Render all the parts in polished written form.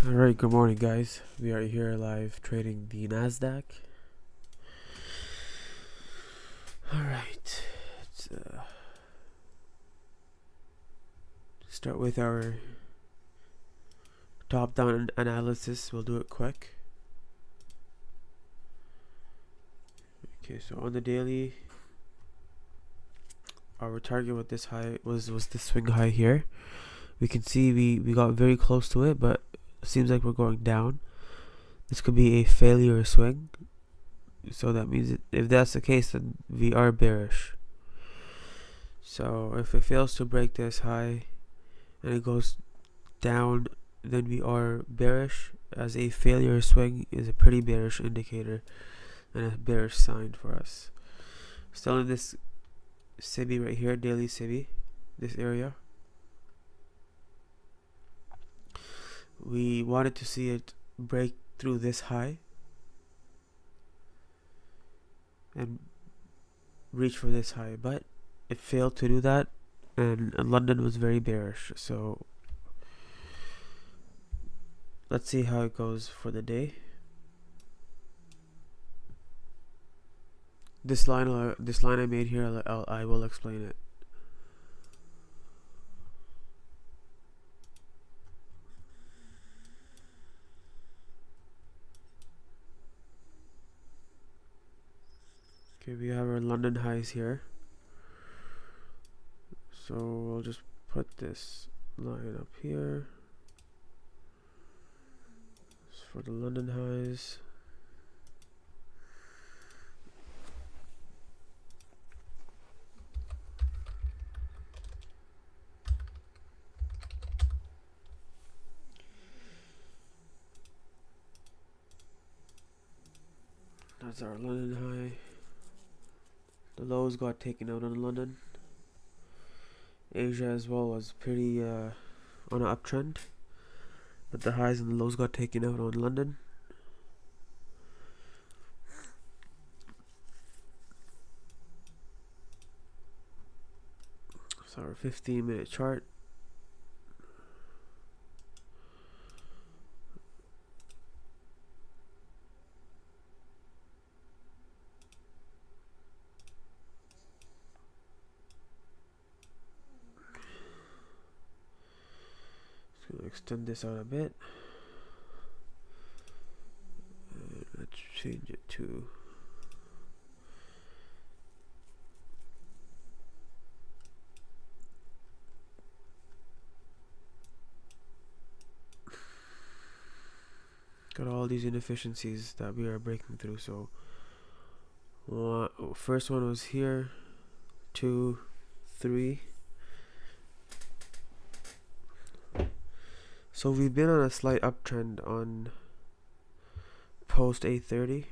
Alright, good morning, guys. We are here live trading the Nasdaq. Alright, let's start with our top down analysis. We'll do it quick. Okay, so on the daily, our target with this high was the swing high here. We can see we got very close to it, but it seems like we're going down. This could be a failure swing. So that means if that's the case, then we are bearish. So if it fails to break this high and it goes down, then we are bearish, as a failure swing is a pretty bearish indicator and a bearish sign for us. Still in this SIBI right here, daily SIBI, this area. We wanted to see it break through this high and reach for this high, but it failed to do that, and London was very bearish. So let's see how it goes for the day. This line I made here, I will explain it. Okay, we have our London highs here. So we'll just put this line up here. It's for the London highs. That's our London high. The lows got taken out on London. Asia as well was pretty on an uptrend, but the highs and the lows got taken out on London. So our 15-minute chart. Extend this out a bit. Let's change it to got all these inefficiencies that we are breaking through. So first one was here, 2, 3. So we've been on a slight uptrend on post 8:30.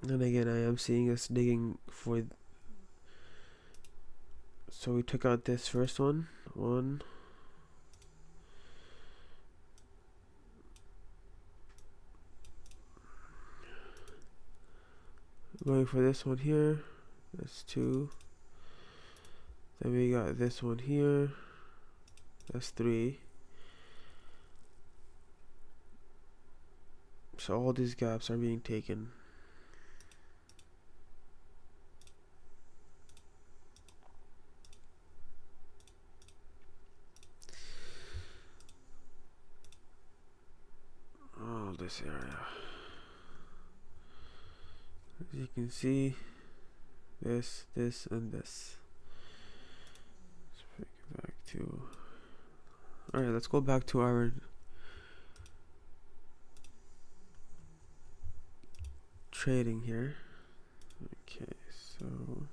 And again, I am seeing us digging for. So we took out this first one. Going for this one here. That's 2. Then we got this one here. That's 3. So all these gaps are being taken. All this area. As you can see, this, and this. Back to. Alright, let's go back to our trading here. Okay, so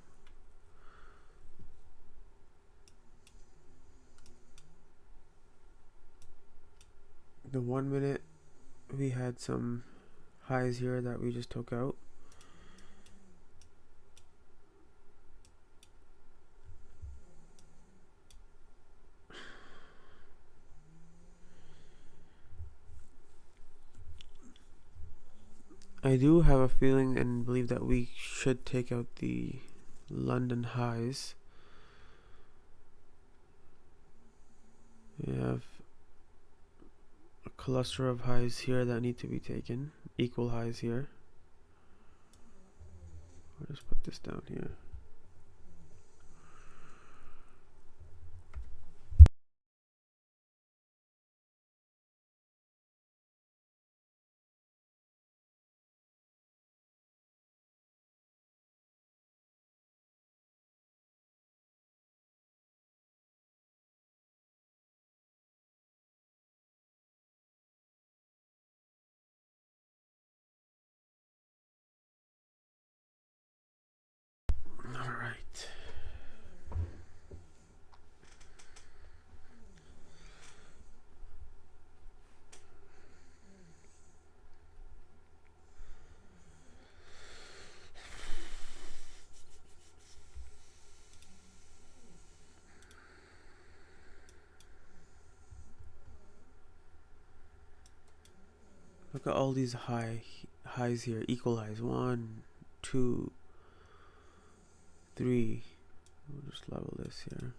the 1 minute, we had some highs here that we just took out. I do have a feeling and believe that we should take out the London highs. have a cluster of highs here that need to be taken, equal highs here. I'll just put this down here. All right. Look at all these highs here, equal highs. 1, 2, 3. We'll just level this here.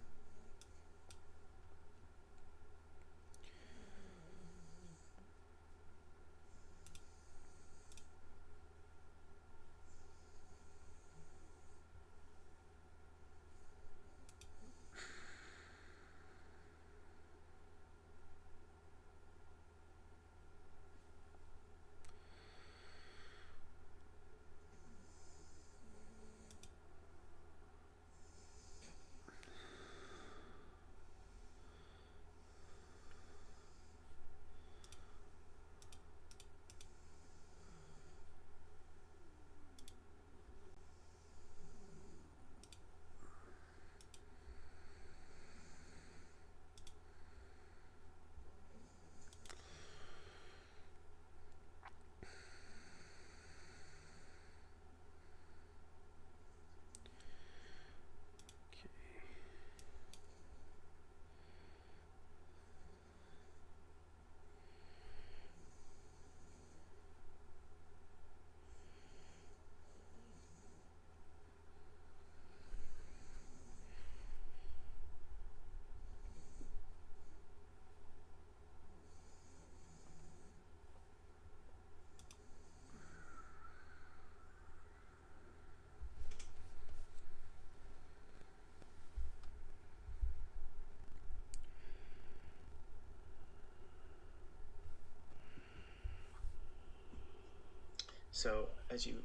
So, as you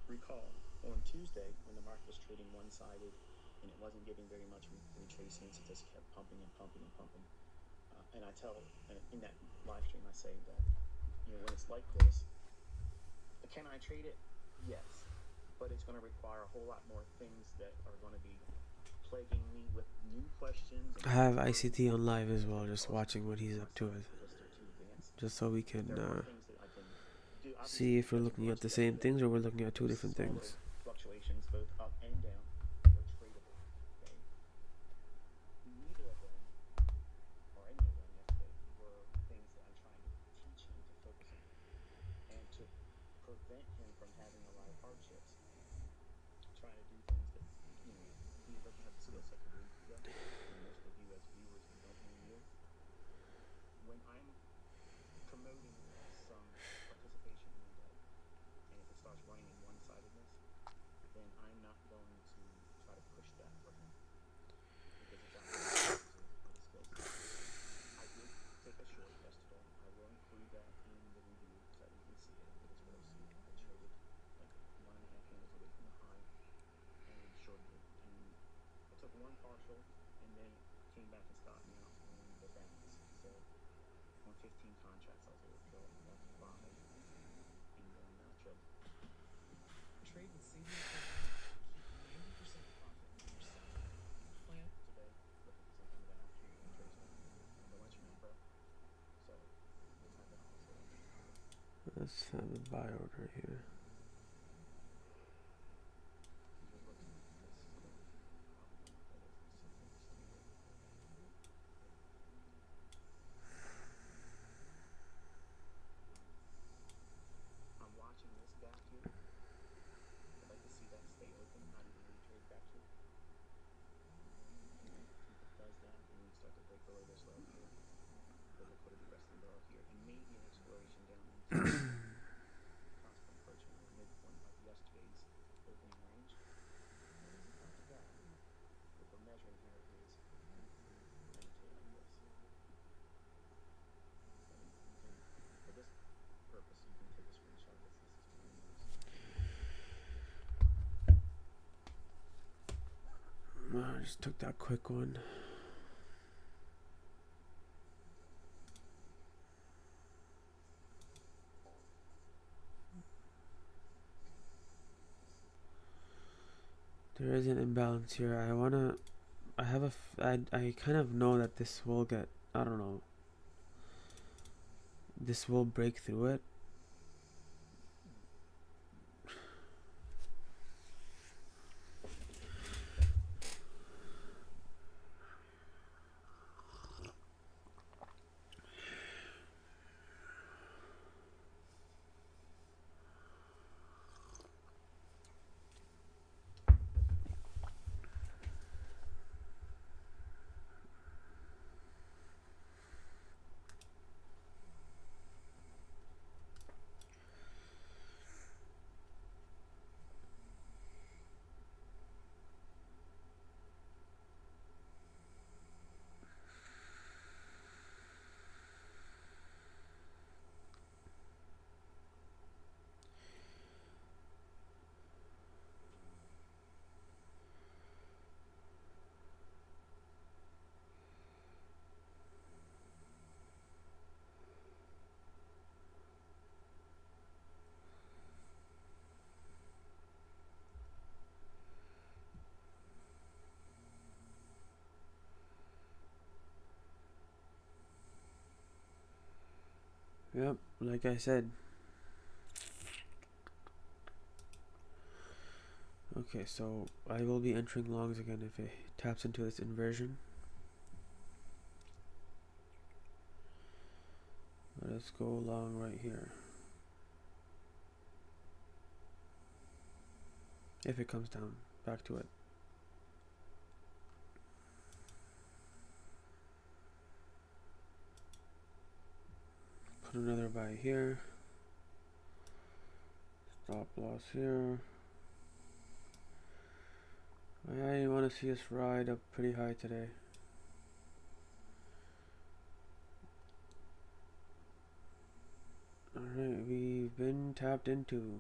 recall, on Tuesday, when the market was trading one-sided and it wasn't getting very much retracements, it just kept pumping and pumping and pumping. And I tell, in that live stream, I say that, when it's like this, can I trade it? Yes. But it's going to require a whole lot more things that are going to be plaguing me with new questions. I have ICT on live as well, just watching what he's up to it. Just so we can see if we're looking at the same things or we're looking at two different things. Fluctuations both up and down were tradable. Okay? Neither of them, or any of them yesterday, were things that I'm trying to teach him to focus on. And to prevent him from having a lot of hardships, trying to do things that, he doesn't have the skill set to do. And most of you as viewers who don't know you, when I'm promoting some participation in the day, and if it starts running in one-sidedness, then I'm not going to try to push that for him, because it's not going to his skill set. I did take a short yesterday. I will include that in the review so that you can see it, but it's real soon. I traded like 1.5 candles away from the high and shorted it, and I took one partial and then came back and stopped me out on the balance. So on 15 contracts, I was able to fill F5 and then trade with savings keep 90% profit for yourself. Plan today, looking for something that actually trades with the lunch macro. So we'll have that also. Let's have a buy order here. I'm watching this gap here. I'd like to see that stay open, not even retrade back here. Keep it does that, and we start to break below this level here. maybe an exploration down into possibly approaching the midpoint of yesterday's opening range. And after that, what we're measuring here is annotate like this. Okay, you can, for this purpose, you can take a screenshot of this. This is fine use. I just took that quick one. There is an imbalance here. I kind of know that this will get, I don't know, this will break through it. Yep, like I said. Okay, so I will be entering longs again if it taps into this inversion. Let's go long right here. If it comes down, back to it. Put another buy here. Stop loss here. I want to see us ride up pretty high today. Alright, we've been tapped into.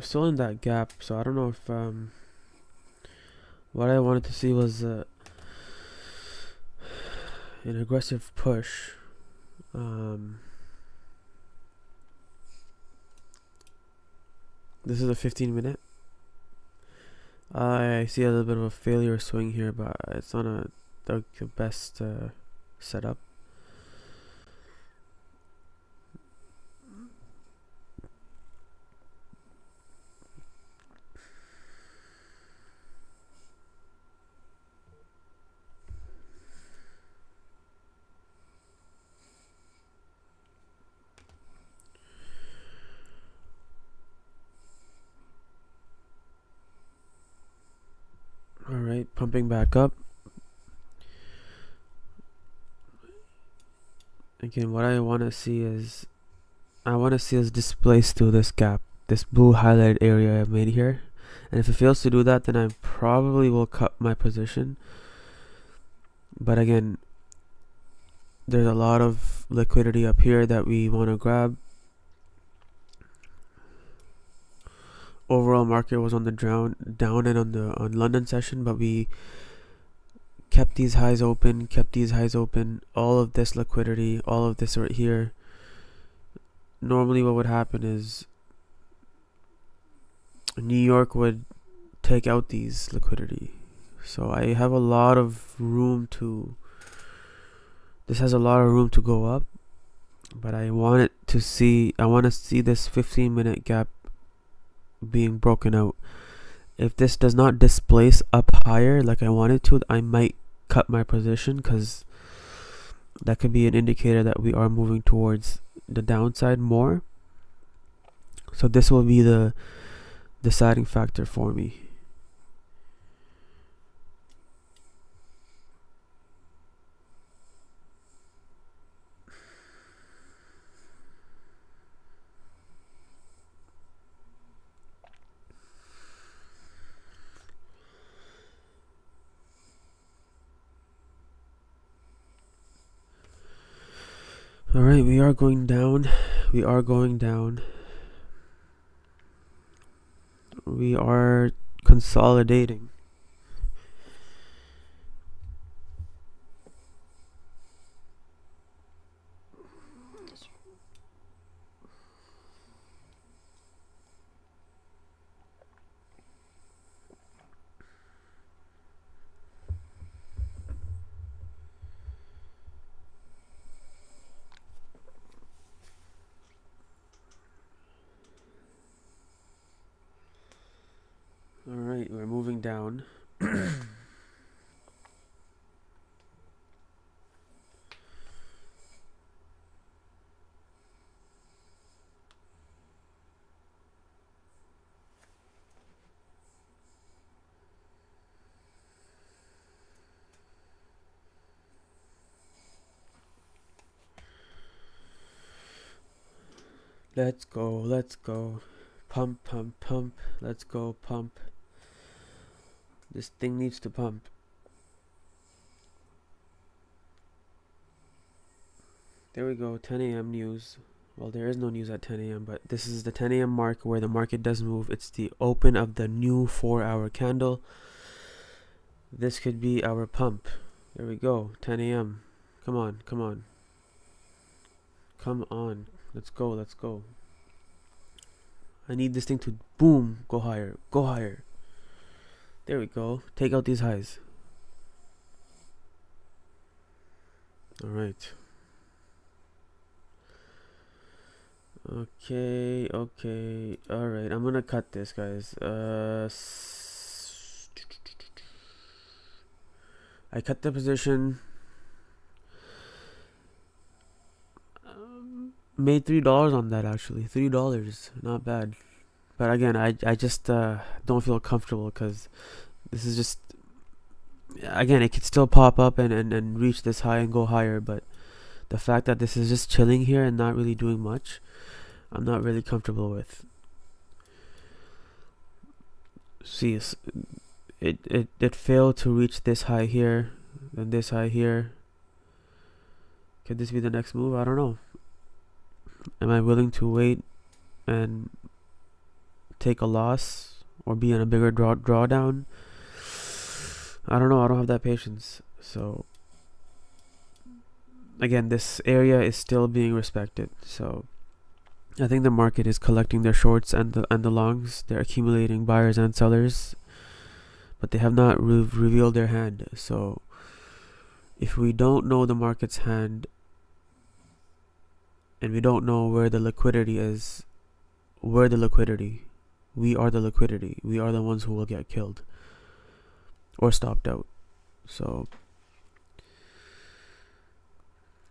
we're still in that gap, so I don't know if what I wanted to see was an aggressive push. This is a 15-minute. I see a little bit of a failure swing here, but it's not the best setup. Alright, pumping back up. Again, what I want to see is, I want to see us displaced through this gap, this blue highlighted area I've made here. And if it fails to do that, then I probably will cut my position. But again, there's a lot of liquidity up here that we want to grab. Overall market was on the down and on London session, but we kept these highs open, all of this liquidity, all of this right here. Normally what would happen is New York would take out these liquidity. So I have a lot of room to, this has a lot of room to go up, but I want to see this 15-minute gap being broken out. If this does not displace up higher like I wanted to, I might cut my position, because that could be an indicator that we are moving towards the downside more. So this will be the deciding factor for me. Alright, we are going down. We are consolidating. Alright, we're moving down. Let's go. Pump. Let's go, pump. This thing needs to pump. There we go, 10 a.m. news. Well, there is no news at 10 a.m., but this is the 10 a.m. mark where the market does move. It's the open of the new 4-hour candle. This could be our pump. There we go, 10 a.m. Come on. Let's go. I need this thing to boom, go higher. There we go. Take out these highs. Alright. Okay. Alright, I'm gonna cut this, guys. I cut the position. Made $3 on that, actually. $3, not bad. But again, I just don't feel comfortable, because this is just, again, it could still pop up and reach this high and go higher, but the fact that this is just chilling here and not really doing much, I'm not really comfortable with. See, it failed to reach this high here, then this high here. Could this be the next move? I don't know. Am I willing to wait and take a loss or be in a bigger drawdown. I don't know. I don't have that patience. So again, this area is still being respected. So I think the market is collecting their shorts and the longs. They're accumulating buyers and sellers, but they have not revealed their hand. So if we don't know the market's hand and we don't know where the liquidity is, we're the liquidity. We are the liquidity. We are the ones who will get killed or stopped out. So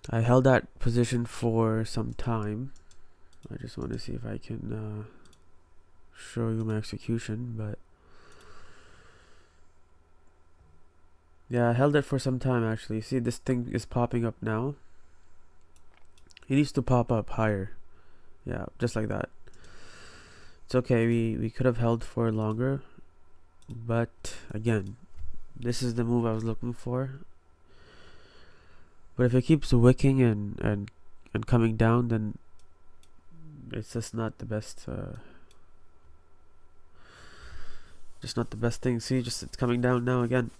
I held that position for some time. I just want to see if I can show you my execution, but yeah, I held it for some time actually. See, this thing is popping up now. It needs to pop up higher. Yeah, just like that. It's okay, we could have held for longer, but again, this is the move I was looking for. But if it keeps wicking and coming down, then it's just not the best thing. See, just it's coming down now again.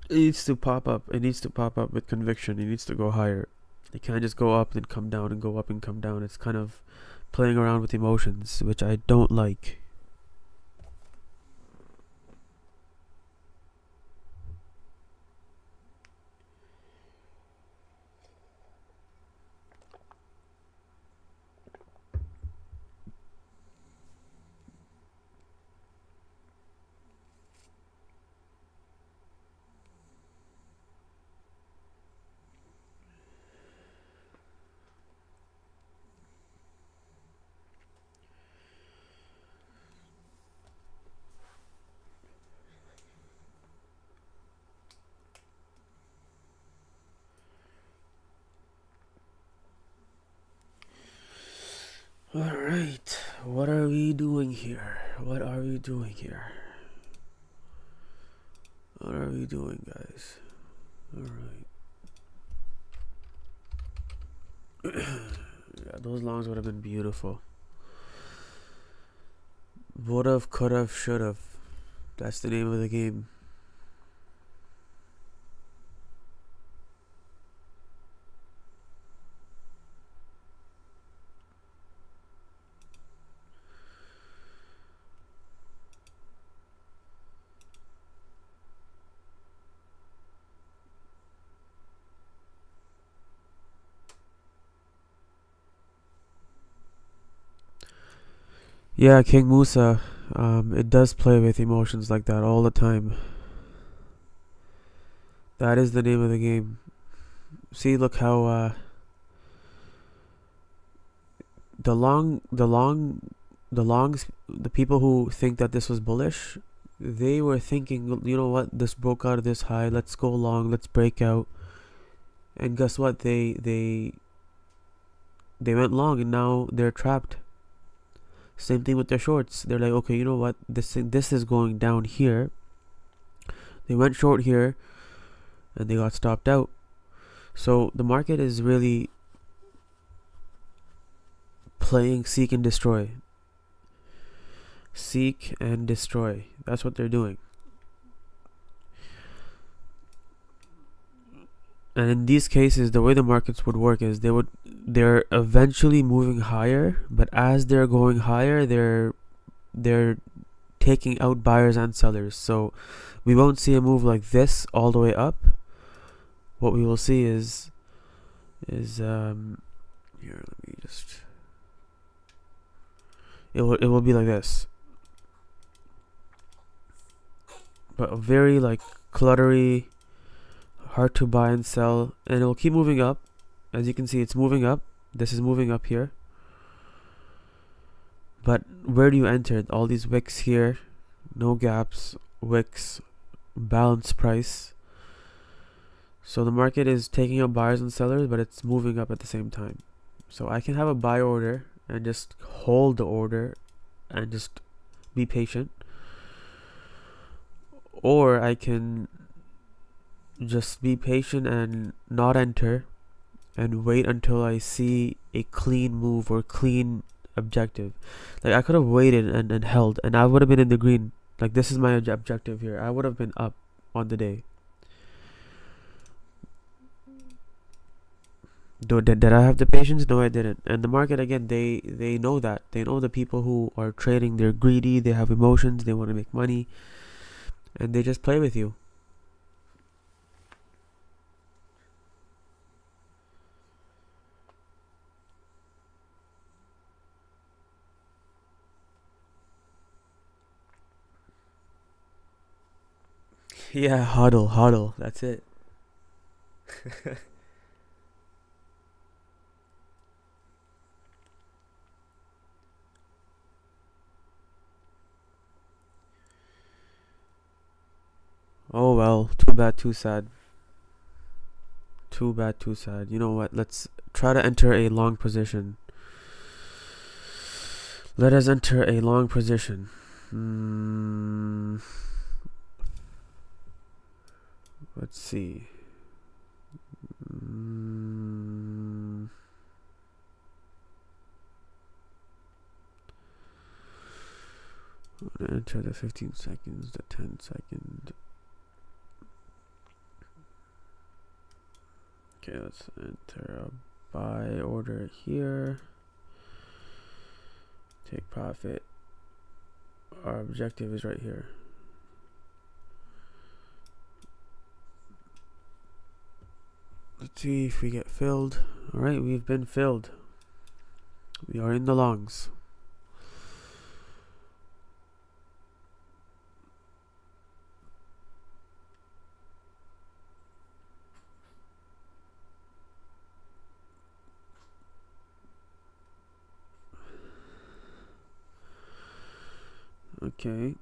It needs to pop up. It needs to pop up with conviction. It needs to go higher. It can't just go up and come down and go up and come down. It's kind of playing around with emotions, which I don't like. Alright, what are we doing here? What are we doing here? What are we doing, guys? Alright. Yeah, those longs would have been beautiful. Would've, could've, should've. That's the name of the game. Yeah, King Musa, it does play with emotions like that all the time. That is the name of the game. See, look how the longs, the people who think that this was bullish, they were thinking, you know what, this broke out of this high, let's go long, let's break out. And guess what? They went long and now they're trapped. Same thing with their shorts. They're like, okay, you know what? This is going down here. They went short here, and they got stopped out. So the market is really playing seek and destroy. Seek and destroy. That's what they're doing. And in these cases, the way the markets would work is they're eventually moving higher, but as they're going higher, they're taking out buyers and sellers. So we won't see a move like this all the way up. What we will see is here, let me just, it will be like this, but a very like cluttery, hard to buy and sell, and it will keep moving up. As you can see, it's moving up. This is moving up here, but where do you enter? All these wicks here, no gaps, wicks, balanced price. So the market is taking out buyers and sellers, but it's moving up at the same time. So I can have a buy order and just hold the order and just be patient, or I can just be patient and not enter and wait until I see a clean move or clean objective. Like I could have waited and held, and I would have been in the green. Like this is my objective here. I would have been up on the day. Did I have the patience? No, I didn't. And the market again, they know that. They know the people who are trading. They're greedy. They have emotions. They want to make money, and they just play with you. Yeah, hodl. That's it. Oh well, too bad, too sad. Too bad, too sad. You know what? Let's try to enter a long position. Let us enter a long position. Let's see. I'm gonna enter the 15 seconds, the 10 second. Okay, let's enter a buy order here. Take profit. Our objective is right here. Let's see if we get filled. Alright, we've been filled. We are in the longs. Okay.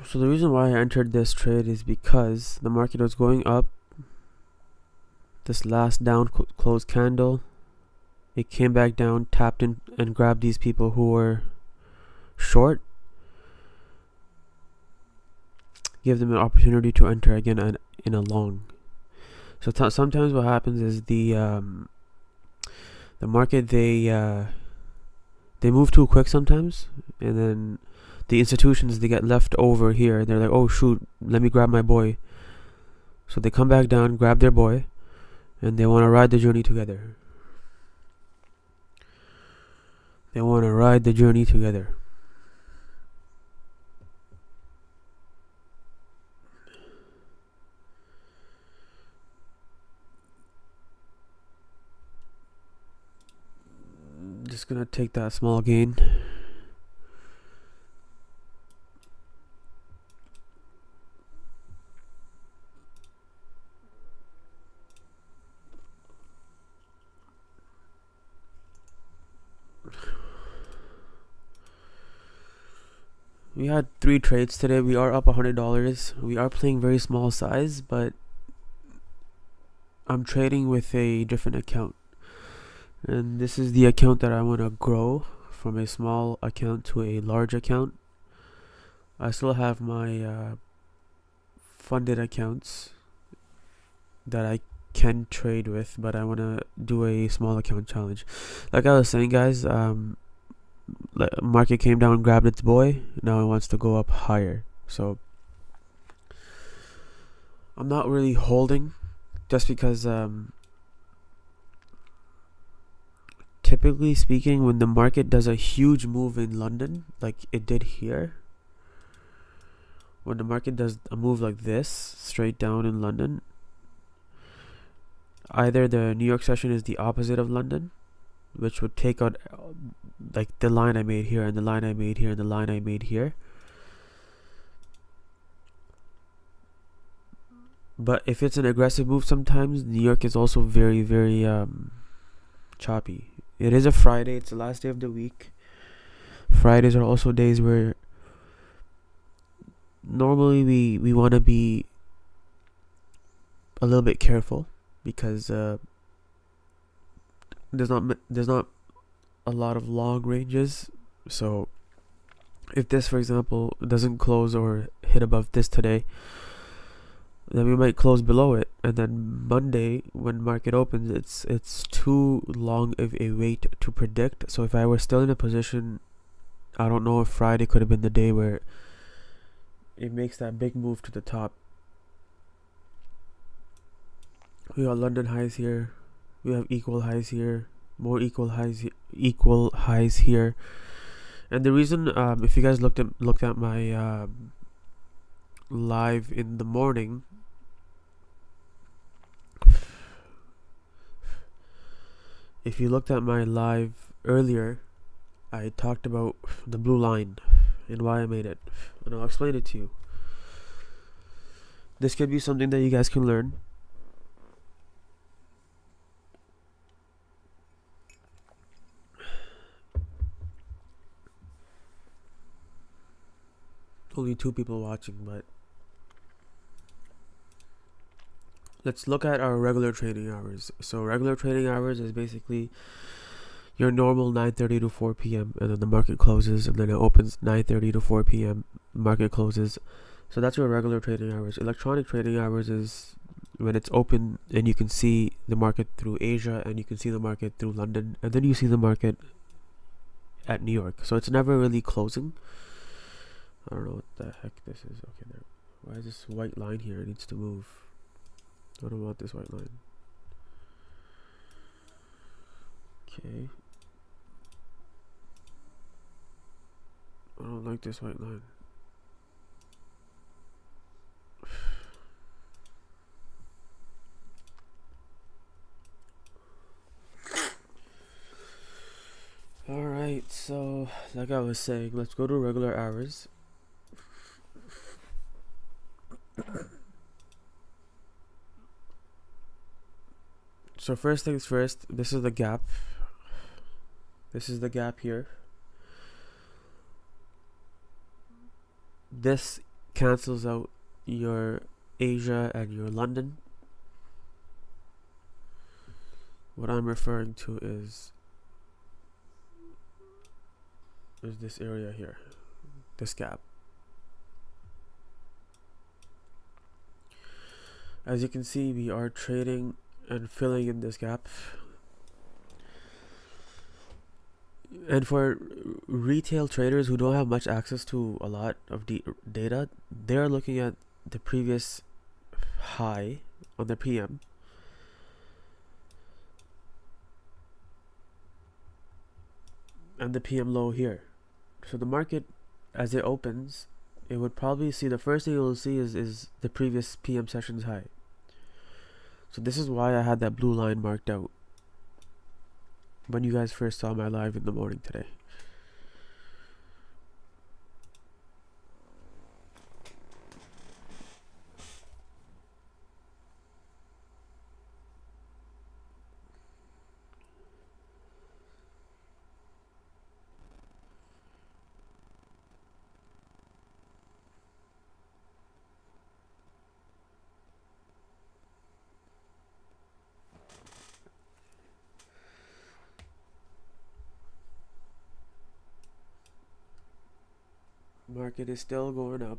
So the reason why I entered this trade is because the market was going up. This last down close candle, it came back down, tapped in and grabbed these people who were short. Give them an opportunity to enter again in a long. So sometimes what happens is the market they move too quick sometimes, and then the institutions, they get left over here. They're like, oh shoot, let me grab my boy. So they come back down, grab their boy, and they want to ride the journey together. They want to ride the journey together. Just gonna take that small gain. We had 3 trades today. We are up $100. We are playing very small size, but I'm trading with a different account, and this is the account that I want to grow from a small account to a large account. I still have my funded accounts that I can trade with, but I want to do a small account challenge. Like I was saying, guys, market came down, grabbed its boy. Now it wants to go up higher. So I'm not really holding, just because typically speaking, when the market does a huge move in London, like it did here, when the market does a move like this straight down in London, either the New York session is the opposite of London, which would take out like the line I made here and the line I made here and the line I made here. But if it's an aggressive move, sometimes New York is also very, very choppy. It is a Friday. It's the last day of the week. Fridays are also days where normally we want to be a little bit careful, because there's not a lot of long ranges. So if this, for example, doesn't close or hit above this today, then we might close below it, and then Monday when market opens, it's too long of a wait to predict. So if I were still in a position, I don't know if Friday could have been the day where it makes that big move to the top. We got London highs here, we have equal highs here, more equal highs here. And the reason, if you guys looked at my live in the morning, if you looked at my live earlier, I talked about the blue line and why I made it, and I'll explain it to you. This could be something that you guys can learn. Only 2 people watching, but let's look at our regular trading hours. So regular trading hours is basically your normal 9:30 to 4 p.m. and then the market closes, and then it opens 9:30 to 4 p.m. market closes. So that's your regular trading hours. Electronic trading hours is when it's open and you can see the market through Asia and you can see the market through London, and then you see the market at New York. So it's never really closing. I don't know what the heck this is. Okay, there. Why is this white line here? It needs to move. I don't want this white line. Okay. I don't like this white line. Alright, so like I was saying, let's go to regular hours. So first things first, this is the gap. This is the gap here. This cancels out your Asia and your London. What I'm referring to is this area here, this gap. As you can see, we are trading and filling in this gap. And for retail traders who don't have much access to a lot of data, they're looking at the previous high on the PM and the PM low here. So the market, as it opens, it would probably see, the first thing it will see is the previous PM session's high. So this is why I had that blue line marked out when you guys first saw my live in the morning today. Market is still going up.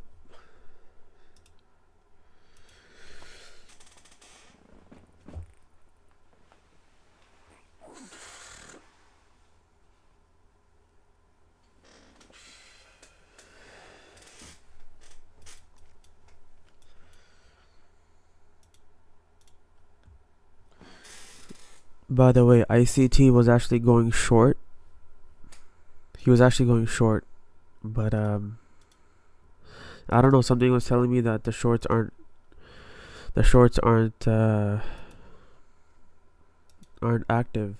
By the way, ICT was actually going short. He was actually going short, but I don't know. Something was telling me that the shorts aren't active.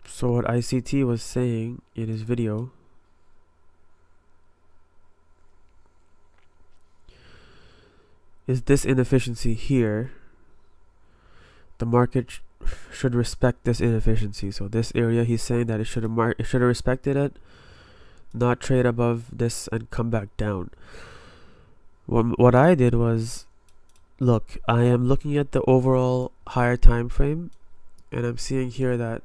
So what ICT was saying in his video is this inefficiency here. The market should respect this inefficiency. So this area, he's saying that it should have respected it, not trade above this and come back down. What I did was, look, I am looking at the overall higher time frame, and I'm seeing here that,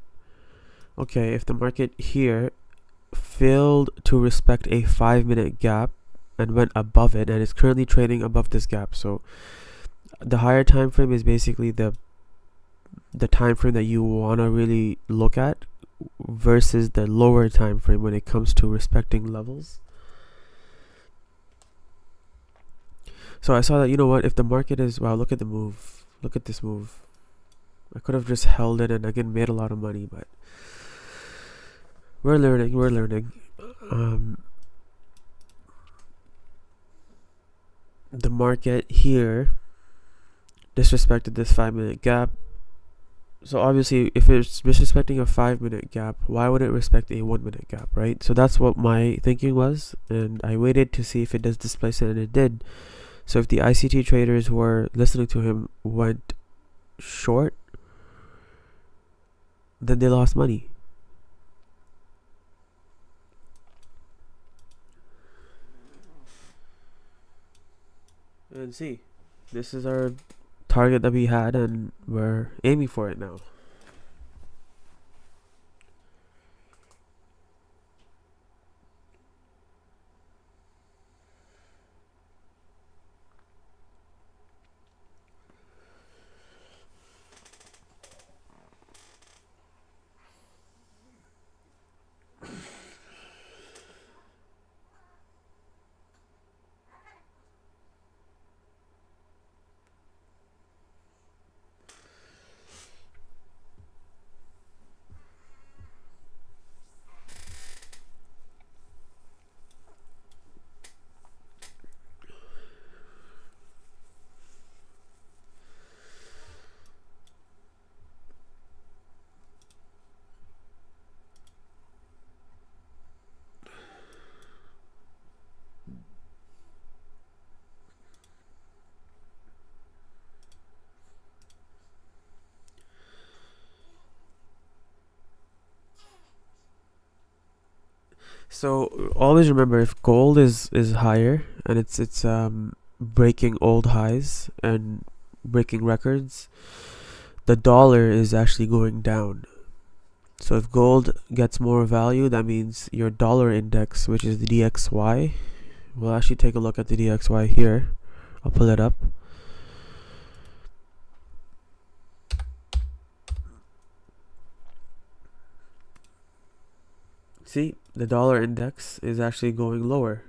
okay, if the market here failed to respect a 5-minute gap and went above it, and is currently trading above this gap, so the higher time frame is basically the time frame that you want to really look at versus the lower time frame when it comes to respecting levels. So I saw that, you know what, if the market is, wow, look at the move, look at this move. I could have just held it and again made a lot of money, but we're learning. The market here disrespected this 5-minute gap. So obviously, if it's disrespecting a 5-minute gap, why would it respect a 1-minute gap, right? So that's what my thinking was, and I waited to see if it does displace it, and it did. So if the ICT traders who were listening to him went short, then they lost money. And see, this is our target that we had, and we're aiming for it now. So always remember, if gold is higher and it's breaking old highs and breaking records, the dollar is actually going down. So if gold gets more value, that means your dollar index, which is the DXY, we'll actually take a look at the DXY here. I'll pull it up. See, the dollar index is actually going lower.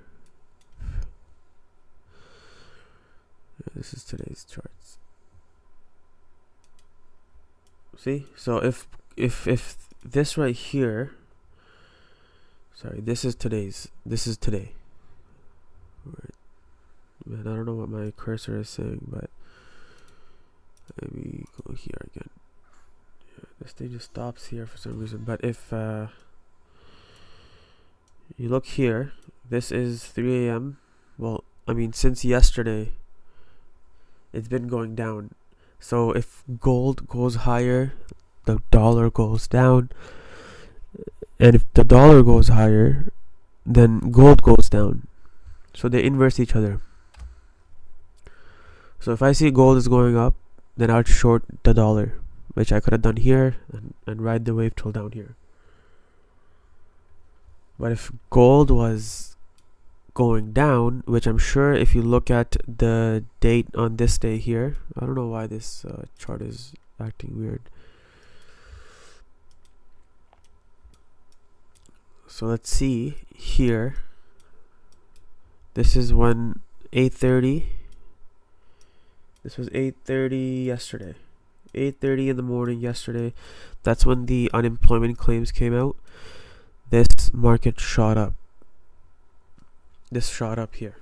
This is today's charts. See, so if this right here, sorry, this is today. Man, I don't know what my cursor is saying, but let me go here again. Yeah, this thing just stops here for some reason. But if you look here, this is 3 a.m. Well, I mean, since yesterday, it's been going down. So if gold goes higher, the dollar goes down. And if the dollar goes higher, then gold goes down. So they inverse each other. So if I see gold is going up, then I'd short the dollar, which I could have done here and ride the wave till down here. But if gold was going down, which I'm sure if you look at the date on this day here, I don't know why this chart is acting weird. So let's see here. This is when 8:30. This was 8:30 yesterday. 8:30 in the morning yesterday. That's when the unemployment claims came out. This market shot up. This shot up here.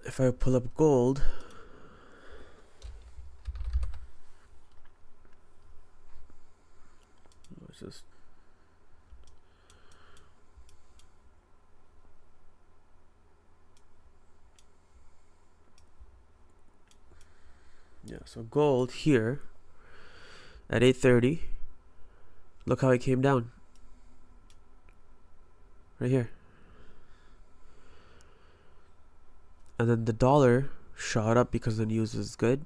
If I pull up gold, let's just so gold here at 8:30. Look how it came down. Right here. And then the dollar shot up because the news was good,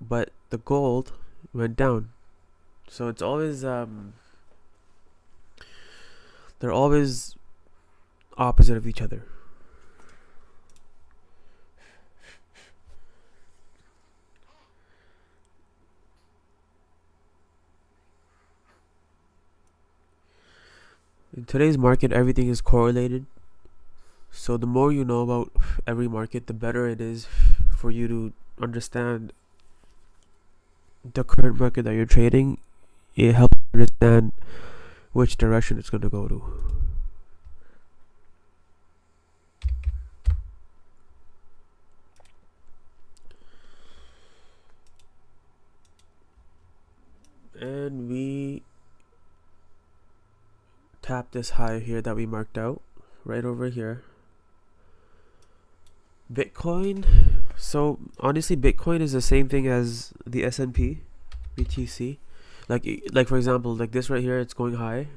but the gold went down. So it's always they're always opposite of each other. In today's market, everything is correlated. So the more you know about every market, the better it is for you to understand the current market that you're trading. It helps you understand which direction it's going to go to. And we tap this high here that we marked out right over here. Bitcoin. So honestly, Bitcoin is the same thing as the S&P, BTC. Like for example, like this right here, it's going high.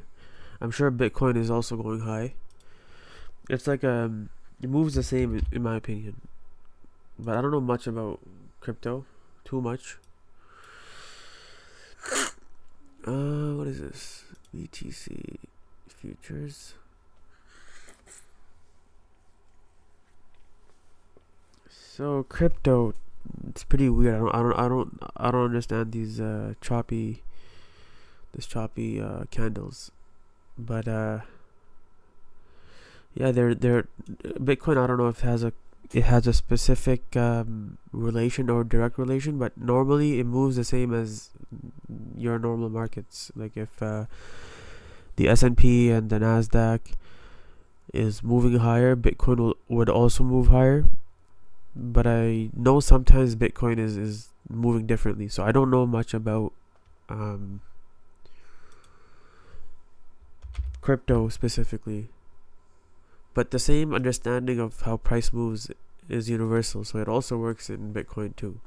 I'm sure Bitcoin is also going high. It's like it moves the same in my opinion. But I don't know much about crypto, too much. What is this? BTC futures. So crypto, it's pretty weird. I don't understand these choppy candles, but yeah, they're Bitcoin. I don't know if it has a specific relation or direct relation, but normally it moves the same as your normal markets. Like if the S&P and the Nasdaq is moving higher, Bitcoin would also move higher. But I know sometimes Bitcoin is moving differently, so I don't know much about crypto specifically. But the same understanding of how price moves is universal, so it also works in Bitcoin too.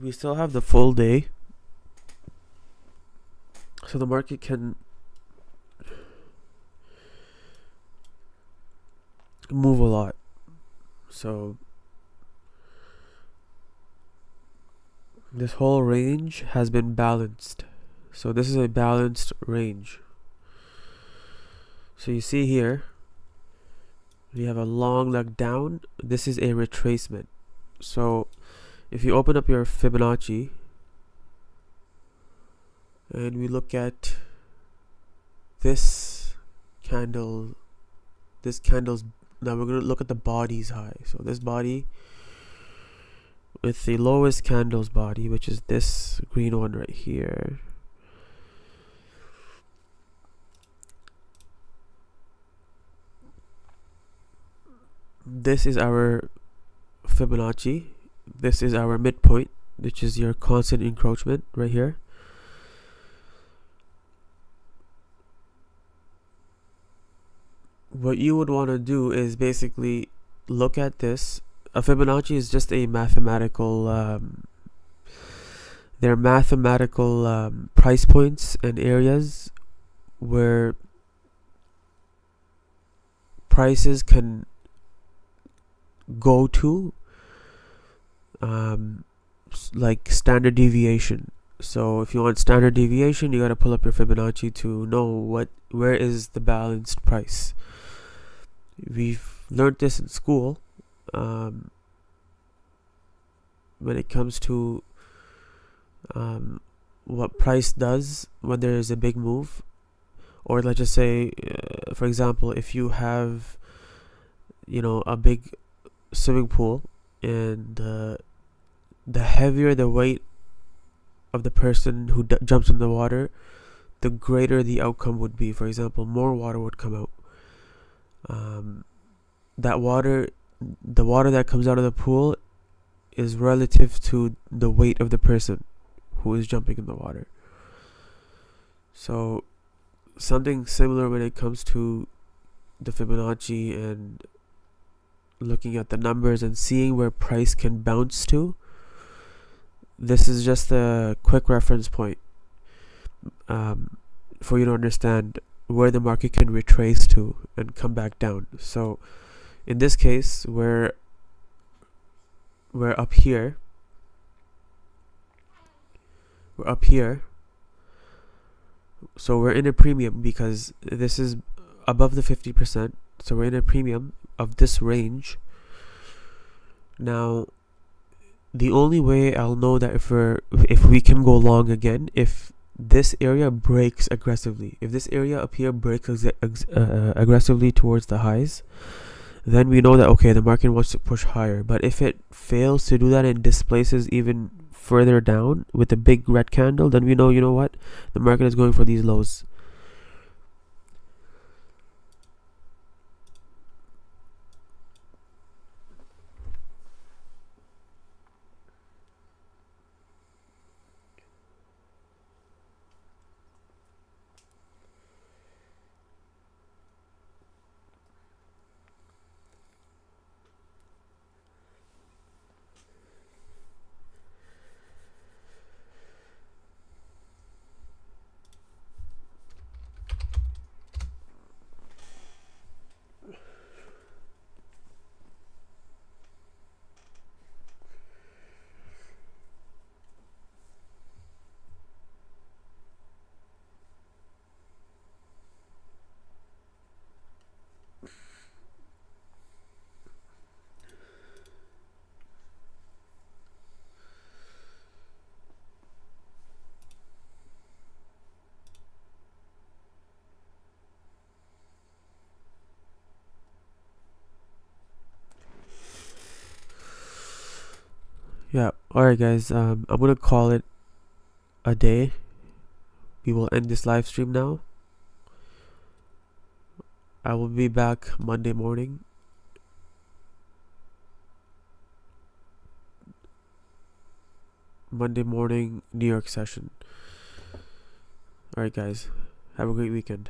We still have the full day, so the market can move a lot. So this whole range has been balanced. So this is a balanced range. So you see here, we have a long leg down. This is a retracement. So if you open up your Fibonacci and we look at this candle's, now we're going to look at the body's high. So this body with the lowest candle's body, which is this green one right here, this is our Fibonacci. This is our midpoint, which is your constant encroachment right here. What you would want to do is basically look at this. A Fibonacci is just a mathematical they're mathematical price points and areas where prices can go to, like standard deviation. So if you want standard deviation, you got to pull up your Fibonacci to know where is the balanced price. We've learned this in school, when it comes to what price does when there is a big move. Or let's just say, for example, if you have a big swimming pool, and the heavier the weight of the person who jumps in the water, the greater the outcome would be. For example, more water would come out. The water that comes out of the pool is relative to the weight of the person who is jumping in the water. So something similar when it comes to the Fibonacci and looking at the numbers and seeing where price can bounce to. This is just a quick reference point for you to understand where the market can retrace to and come back down. So in this case, we're up here. We're up here. So we're in a premium because this is above the 50%. So we're in a premium of this range. Now, the only way I'll know that if we can go long again, if this area breaks aggressively. If this area up here breaks aggressively towards the highs, then we know that okay, the market wants to push higher. But if it fails to do that and displaces even further down with a big red candle, then we know, you know what, the market is going for these lows. Yeah, alright guys, I'm gonna call it a day. We will end this live stream now. I will be back Monday morning. New York session. Alright guys, have a great weekend.